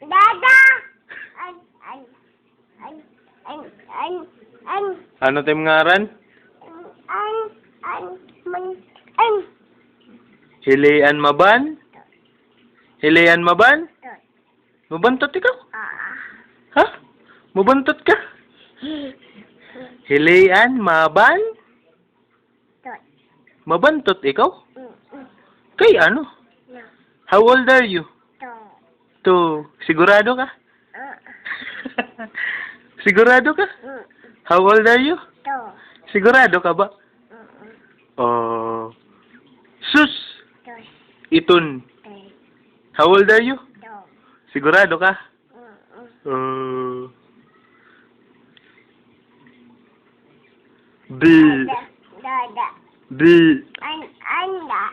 Dada! An. Ano tayong ngaran? Hilian maban? Hilian maban? Mabantot ikaw? Ha? Mabantot ka? Hilian maban? Mabantot ikaw? Kay ano? How old are you? 2. Sigurado ka? Sigurado ka? How old are you? Sigurado ka ba? Oh. Sus! Itun. How old are you? Sigurado ka? B. Dada. B. Anda.